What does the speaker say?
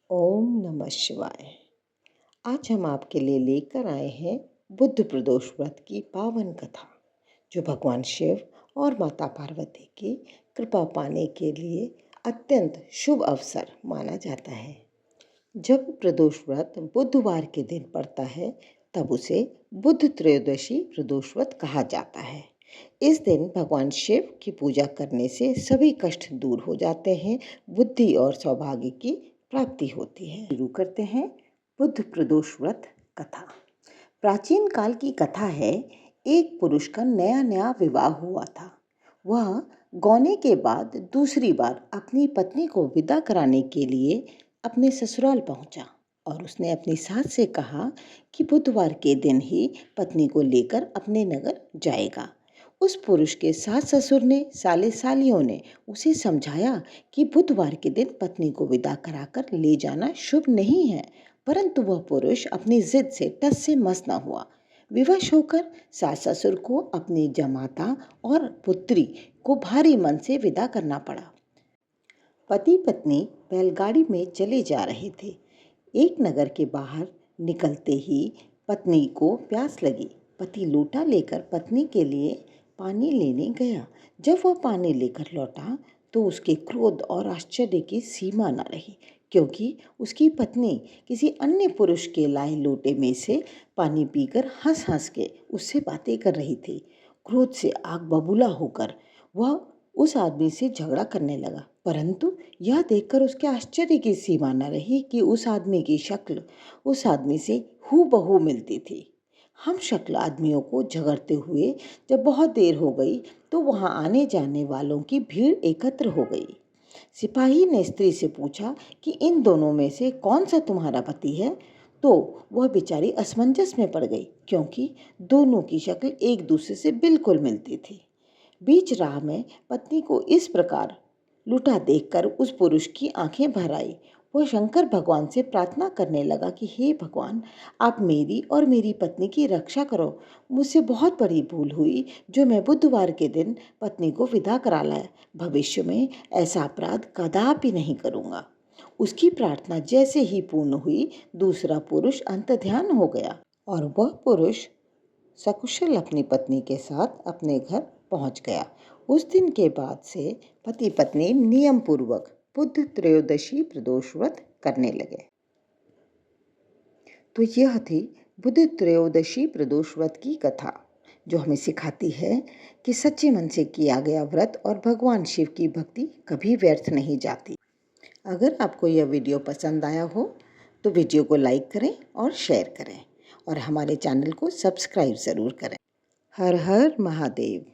ओम नमः शिवाय। आज हम आपके लिए लेकर आए हैं बुद्ध प्रदोष व्रत की पावन कथा, जो भगवान शिव और माता पार्वती की कृपा पाने के लिए अत्यंत शुभ अवसर माना जाता है। जब प्रदोष व्रत बुधवार के दिन पड़ता है, तब उसे बुद्ध त्रयोदशी प्रदोष व्रत कहा जाता है। इस दिन भगवान शिव की पूजा करने से सभी कष्ट दूर हो जाते हैं, बुद्धि और सौभाग्य की प्राप्ति होती है। शुरू करते हैं बुद्ध प्रदोष व्रत कथा। प्राचीन काल की कथा है। एक पुरुष का नया नया विवाह हुआ था। वह गौने के बाद दूसरी बार अपनी पत्नी को विदा कराने के लिए अपने ससुराल पहुंचा और उसने अपनी सास से कहा कि बुधवार के दिन ही पत्नी को लेकर अपने नगर जाएगा। उस पुरुष के सास ससुर ने, साले सालियों ने उसे समझाया कि बुधवार के दिन पत्नी को विदा कराकर ले जाना शुभ नहीं है, परंतु वह पुरुष अपनी जिद से टस से मस न हुआ। विवश होकर सास ससुर को अपनी जमाता और पुत्री को भारी मन से विदा करना पड़ा। पति पत्नी बैलगाड़ी में चले जा रहे थे। एक नगर के बाहर निकलते ही पत्नी को प्यास लगी। पति लोटा लेकर पत्नी के लिए पानी लेने गया। जब वह पानी लेकर लौटा तो उसके क्रोध और आश्चर्य की सीमा न रही, क्योंकि उसकी पत्नी किसी अन्य पुरुष के लाए लोटे में से पानी पीकर हंस हंस के उससे बातें कर रही थी। क्रोध से आग बबूला होकर वह उस आदमी से झगड़ा करने लगा, परंतु यह देखकर उसके आश्चर्य की सीमा न रही कि उस आदमी की शक्ल उस आदमी से हूबहू मिलती थी। हम शक्ल आदमियों को झगड़ते हुए जब बहुत देर हो गई तो वहां आने जाने वालों की भीड़ एकत्र हो गई। सिपाही ने स्त्री से पूछा कि इन दोनों में से कौन सा तुम्हारा पति है, तो वह बेचारी असमंजस में पड़ गई, क्योंकि दोनों की शक्ल एक दूसरे से बिल्कुल मिलती थी। बीच राह में पत्नी को इस प्रकार लुटा देखकर उस पुरुष की आंखें भर आई। वह शंकर भगवान से प्रार्थना करने लगा कि हे भगवान, आप मेरी और मेरी पत्नी की रक्षा करो। मुझसे बहुत बड़ी भूल हुई जो मैं बुधवार के दिन पत्नी को विदा करा लाया। भविष्य में ऐसा अपराध कदापि नहीं करूँगा। उसकी प्रार्थना जैसे ही पूर्ण हुई, दूसरा पुरुष अंतर्ध्यान हो गया और वह पुरुष सकुशल अपनी पत्नी के साथ अपने घर पहुंच गया। उस दिन के बाद से पति पत्नी नियम पूर्वक बुद्ध त्रयोदशी प्रदोष व्रत करने लगे। तो यह थी बुद्ध त्रयोदशी प्रदोष व्रत की कथा, जो हमें सिखाती है कि सच्चे मन से किया गया व्रत और भगवान शिव की भक्ति कभी व्यर्थ नहीं जाती। अगर आपको यह वीडियो पसंद आया हो तो वीडियो को लाइक करें और शेयर करें और हमारे चैनल को सब्सक्राइब ज़रूर करें। हर हर महादेव।